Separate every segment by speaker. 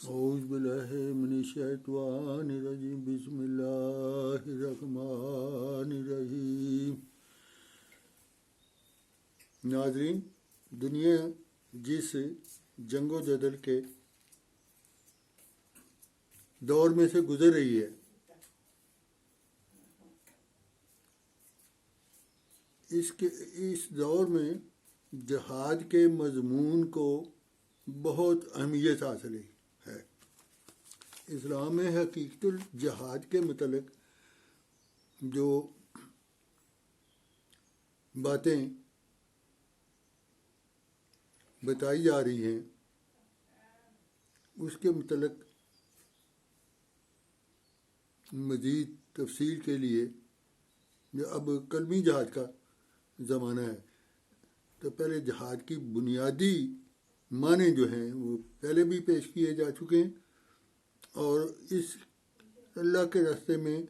Speaker 1: اعوذ باللہ من الشیطان الرجیم بسم اللہ الرحمن الرحیم۔ ناظرین، دنیا جس جنگ و جدل کے دور میں سے گزر رہی ہے، اس دور میں جہاد کے مضمون کو بہت اہمیت حاصل ہے۔ اسلام میں حقیقت الجہاد کے متعلق جو باتیں بتائی جا رہی ہیں اس کے متعلق مزید تفصیل کے لیے جو اب کلمی جہاد کا زمانہ ہے، تو پہلے جہاد کی بنیادی معنی جو ہیں وہ پہلے بھی پیش کیے جا چکے ہیں، اور اس اللہ کے راستے میں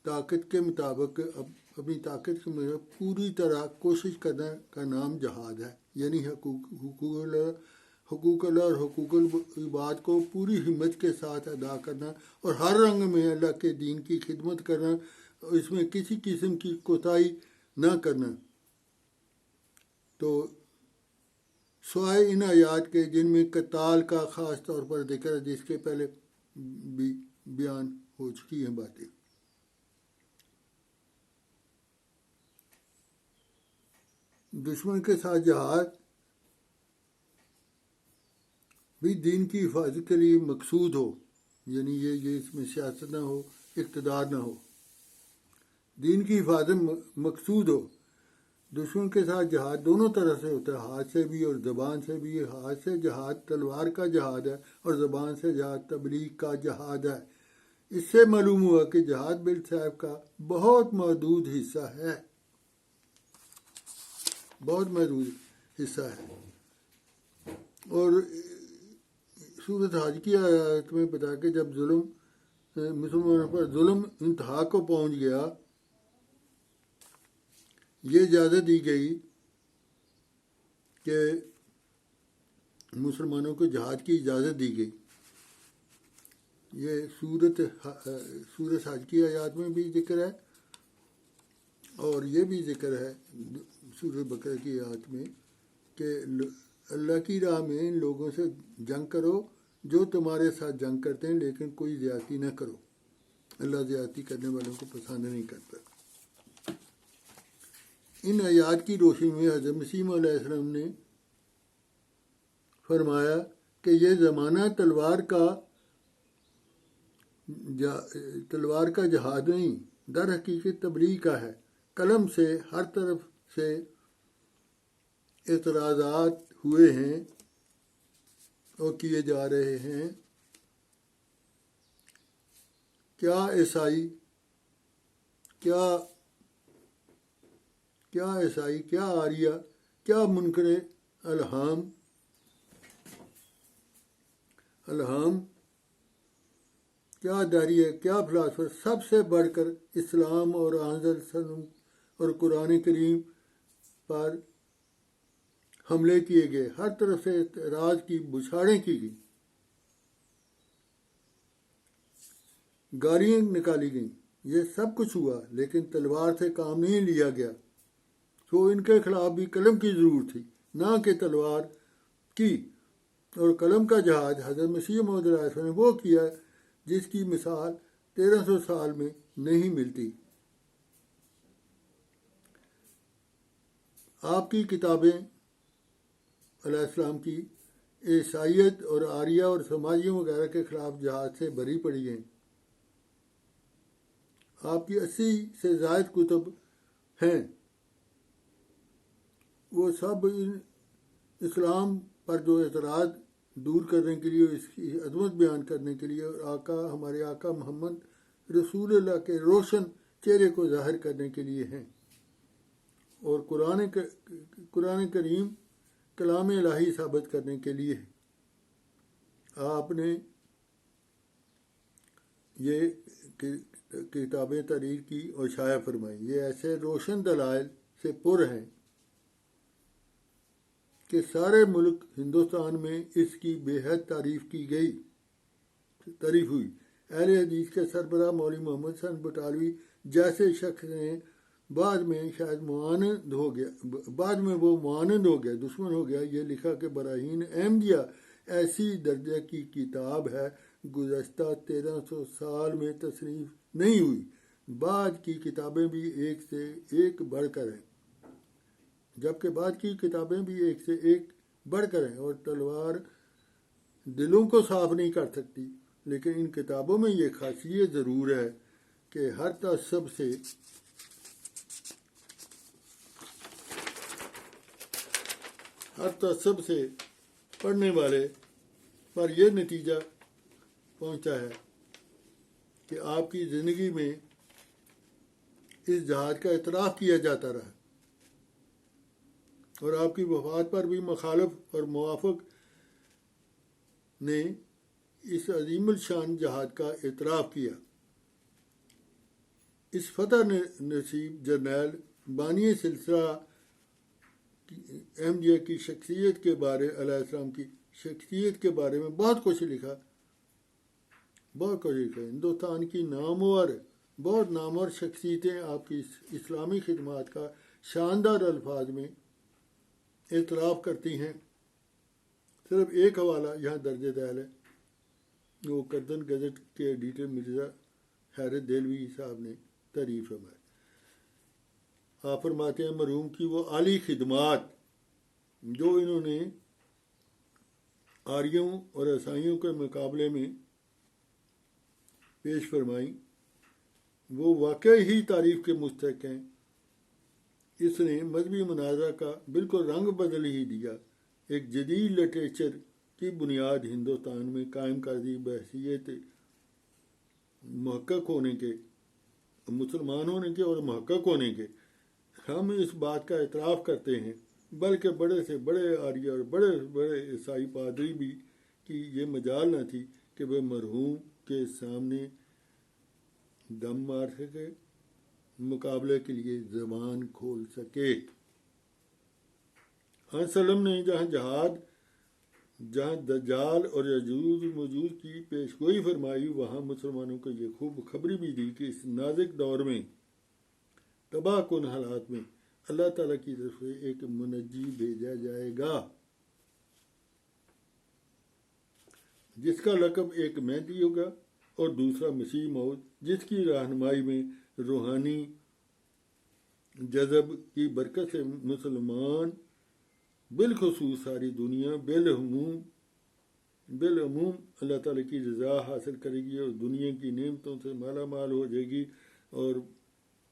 Speaker 1: طاقت کے مطابق اپنی طاقت کے مطابق پوری طرح کوشش کرنا کا نام جہاد ہے، یعنی حقوق اللہ اور حقوق العباد کو پوری ہمت کے ساتھ ادا کرنا، اور ہر رنگ میں اللہ کے دین کی خدمت کرنا، اس میں کسی قسم کی کوتاہی نہ کرنا۔ تو سوائے ان آیات کے جن میں قتال کا خاص طور پر ذکر ہے، جس کے پہلے بھی بیان ہو چکی ہیں باتیں، دشمن کے ساتھ جہاد بھی دین کی حفاظت کے لیے مقصود ہو، یعنی یہ اس میں سیاست نہ ہو، اقتدار نہ ہو، دین کی حفاظت مقصود ہو۔ دشمن کے ساتھ جہاد دونوں طرح سے ہوتا ہے، ہاتھ سے بھی اور زبان سے بھی۔ ہاتھ سے جہاد تلوار کا جہاد ہے، اور زبان سے جہاد تبلیغ کا جہاد ہے۔ اس سے معلوم ہوا کہ جہاد بالسیف کا بہت محدود حصہ ہے، بہت محدود حصہ ہے۔ اور سورۃ حج کی آیات میں بتا کہ جب مسلمانوں پر ظلم انتہا کو پہنچ گیا، یہ اجازت دی گئی کہ مسلمانوں کو جہاد کی اجازت دی گئی۔ یہ سورۃ حج کی آیات میں بھی ذکر ہے، اور یہ بھی ذکر ہے سورۃ بقرہ کی آیات میں کہ اللہ کی راہ میں ان لوگوں سے جنگ کرو جو تمہارے ساتھ جنگ کرتے ہیں، لیکن کوئی زیادتی نہ کرو، اللہ زیادتی کرنے والوں کو پسند نہیں کرتا۔ ان آیات کی روشنی میں حضرت مسیح علیہ السلام نے فرمایا کہ یہ زمانہ تلوار کا جہاد نہیں، در حقیقت تبلیغ کا ہے۔ قلم سے ہر طرف سے اعتراضات ہوئے ہیں اور کیے جا رہے ہیں۔ کیا عیسائی، کیا آریہ، کیا منکر الہام، کیا داریہ، کیا فلاسفر، سب سے بڑھ کر اسلام اور حضرت اور قرآن کریم پر حملے کیے گئے، ہر طرف سے اعتراض کی بچھاڑیں کی گئیں، گالیاں نکالی گئیں۔ یہ سب کچھ ہوا، لیکن تلوار سے کام نہیں لیا گیا۔ تو ان کے خلاف بھی قلم کی ضرورت تھی، نہ کہ تلوار کی۔ اور قلم کا جہاد حضرت مسیح موعود علیہ السلام نے وہ کیا جس کی مثال 1300 سال میں نہیں ملتی۔ آپ کی کتابیں علیہ السلام کی عیسائیت اور آریہ اور سماجیوں وغیرہ کے خلاف جہاد سے بھری پڑی ہیں۔ آپ کی 80 سے زائد کتب ہیں، وہ سب اسلام پر جو اعتراض دور کرنے کے لیے، اس کی عظمت بیان کرنے کے لیے، اور ہمارے آقا محمد رسول اللہ کے روشن چہرے کو ظاہر کرنے کے لیے ہیں، اور قرآن کریم کلام الہی ثابت کرنے کے لیے ہے۔ آپ نے یہ کتابیں تحریر کی اور شائع فرمائی، یہ ایسے روشن دلائل سے پر ہیں کہ سارے ملک ہندوستان میں اس کی بے حد تعریف ہوئی۔ اہل حدیث کے سربراہ مولوی محمد حسن بٹالوی جیسے شخص نے بعد میں وہ معاند ہو گیا، دشمن ہو گیا، یہ لکھا کہ براہین احمدیہ ایسی درجہ کی کتاب ہے گزشتہ 1300 سال میں تصنیف نہیں ہوئی۔ بعد کی کتابیں بھی ایک سے ایک بڑھ کر ہیں، جبکہ بعد کی کتابیں بھی ایک سے ایک بڑھ کر ہیں، اور تلوار دلوں کو صاف نہیں کر سکتی، لیکن ان کتابوں میں یہ خاصیت ضرور ہے کہ ہر تعصب سے پڑھنے والے پر یہ نتیجہ پہنچا ہے کہ آپ کی زندگی میں اس جہاد کا اعتراف کیا جاتا رہا، اور آپ کی وفات پر بھی مخالف اور موافق نے اس عظیم الشان جہاد کا اعتراف کیا۔ اس فتح نصیب جرنیل بانی سلسلہ احمدیہ کی شخصیت کے بارے علیہ السلام کی شخصیت کے بارے میں بہت کچھ لکھا۔ ہندوستان کی بہت نامور شخصیتیں آپ کی اسلامی خدمات کا شاندار الفاظ میں اعتراف کرتی ہیں۔ صرف ایک حوالہ یہاں درج ذیل ہے، وہ کردن گزٹ کے ایڈیٹر مرزا حیرت دہلوی صاحب نے تعریف فرمائی۔ آپ فرماتے ہیں مرحوم کی وہ اعلیٰ خدمات جو انہوں نے آریوں اور عیسائیوں کے مقابلے میں پیش فرمائی، وہ واقعی ہی تعریف کے مستحق ہیں۔ اس نے مذہبی مناظرہ کا بالکل رنگ بدل ہی دیا، ایک جدید لٹریچر کی بنیاد ہندوستان میں قائم کر دی بحیثیت محقق ہونے کے، مسلمان ہونے کے اور محقق ہونے کے۔ ہم اس بات کا اعتراف کرتے ہیں، بلکہ بڑے سے بڑے آریہ اور بڑے سے بڑے عیسائی پادری بھی کی یہ مجال نہ تھی کہ وہ مرحوم کے سامنے دم مار سکے، مقابلے کے لیے زبان کھول سکے۔ سلم نے جہاں دجال اور یجوج موجود کی پیشگوئی فرمائی، وہاں مسلمانوں کو یہ خوب خبری بھی دی کہ اس نازک دور میں، تباہ کن حالات میں، اللہ تعالیٰ کی طرف سے ایک منجی بھیجا جائے گا، جس کا لقب ایک مہدی ہوگا اور دوسرا مسیح موعود، جس کی رہنمائی میں روحانی جذب کی برکت سے مسلمان بالخصوص ساری دنیا بالعموم اللہ تعالیٰ کی رضا حاصل کرے گی اور دنیا کی نعمتوں سے مالا مال ہو جائے گی۔ اور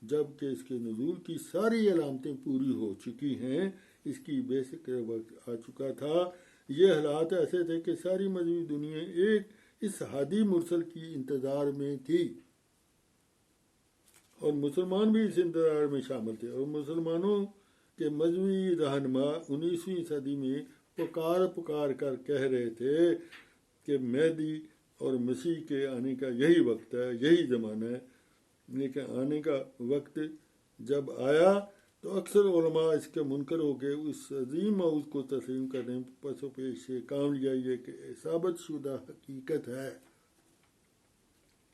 Speaker 1: جب کہ اس کے نزول کی ساری علامتیں پوری ہو چکی ہیں، اس کی بے شک وقت آ چکا تھا۔ یہ حالات ایسے تھے کہ ساری مذہبی دنیا ایک اس ہادی مرسل کی انتظار میں تھی، اور مسلمان بھی اس انتظار میں شامل تھے، اور مسلمانوں کے مذہبی رہنما 19ویں صدی میں پکار کر کہہ رہے تھے کہ مہدی اور مسیح کے آنے کا یہی وقت ہے، یہی زمانہ ہے۔ لیکن آنے کا وقت جب آیا تو اکثر علماء اس کے منکر ہو کے اس عظیم موعود کو تسلیم کرنے پس و پیش سے کام لیا۔ یہ کہ ثابت شدہ حقیقت ہے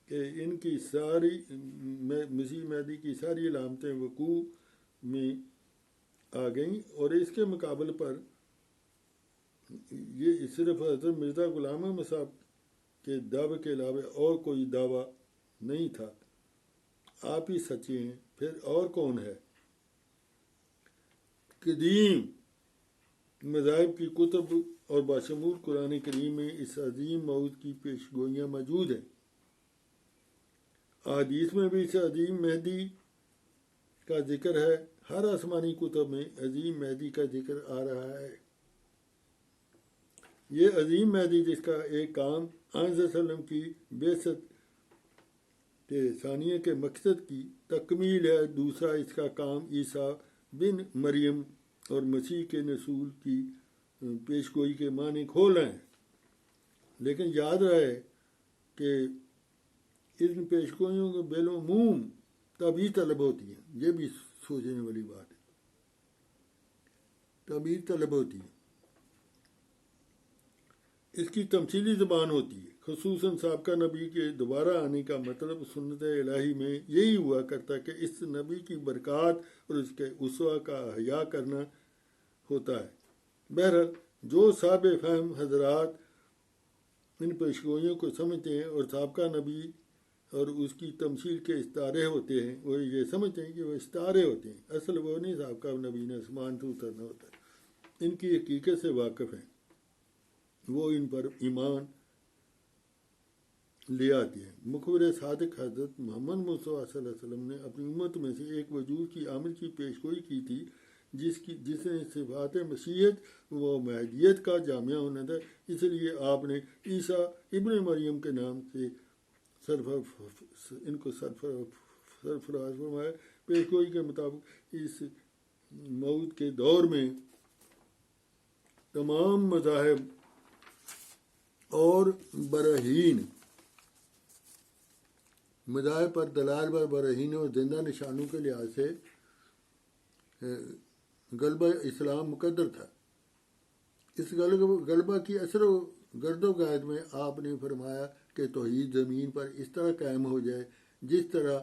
Speaker 1: کہ ان کی ساری مسیح مہدی کی ساری علامتیں وقوع میں آ گئیں، اور اس کے مقابل پر یہ صرف حضرت مرزا غلام احمد صاحب کے دعوے کے علاوہ اور کوئی دعویٰ نہیں تھا۔ آپ ہی سچے ہیں، پھر اور کون ہے؟ قدیم مذاہب کی کتب اور بشمول قرآن کریم میں اس عظیم موعود کی پیشگوئیاں موجود ہیں۔ احادیث میں بھی اس عظیم مہدی کا ذکر ہے، ہر آسمانی کتب میں عظیم مہدی کا ذکر آ رہا ہے۔ یہ عظیم مہدی جس کا ایک کام آن صلی اللہ علیہ وسلم کی بعثت ثانیہ کے مقصد کی تکمیل ہے، دوسرا اس کا کام عیسیٰ بن مریم اور مسیح کے نزول کی پیشگوئی کے معنی کھولنا ہے۔ لیکن یاد رہے کہ ان پیشگوئیوں کے بالعموم تعبیر طلب ہوتی ہیں، یہ بھی سوچنے والی بات ہے، تعبیر طلب ہوتی ہے۔ اس کی تمثیلی زبان ہوتی ہے، خصوصاً سابقہ نبی کے دوبارہ آنے کا مطلب سنت الہی میں یہی ہوا کرتا کہ اس نبی کی برکات اور اس کے اسوہ کا احیاء کرنا ہوتا ہے۔ بہرحال جو صاحب فہم حضرات ان پیشگوئیوں کو سمجھتے ہیں اور سابقہ نبی اور اس کی تمثیل کے استعارے ہوتے ہیں، وہ یہ سمجھتے ہیں کہ وہ استعارے ہوتے ہیں، اصل وہ نہیں سابقہ نبی نے آسمان سے اترنا ہوتا ہے۔ ان کی حقیقت سے واقف ہیں، وہ ان پر ایمان لے آتے ہیں۔ مخبر صادق حضرت محمد مصطفیٰ صلی اللہ علیہ وسلم نے اپنی امت میں سے ایک وجود کی آمد کی پیشگوئی کی تھی جس نے صفات مسیحیت و مہدیت کا جامعہ ہونا تھا۔ اس لیے آپ نے عیسیٰ ابن مریم کے نام سے ان کو سرفراز فرمایا۔ پیشگوئی کے مطابق اس موعود کے دور میں تمام مذاہب اور براہین مذاہب پر دلائل پر براہین اور زندہ نشانوں کے لحاظ سے غلبہ اسلام مقدر تھا۔ اس غلبہ کی اثر و گرد و گائد میں آپ نے فرمایا کہ توحید زمین پر اس طرح قائم ہو جائے جس طرح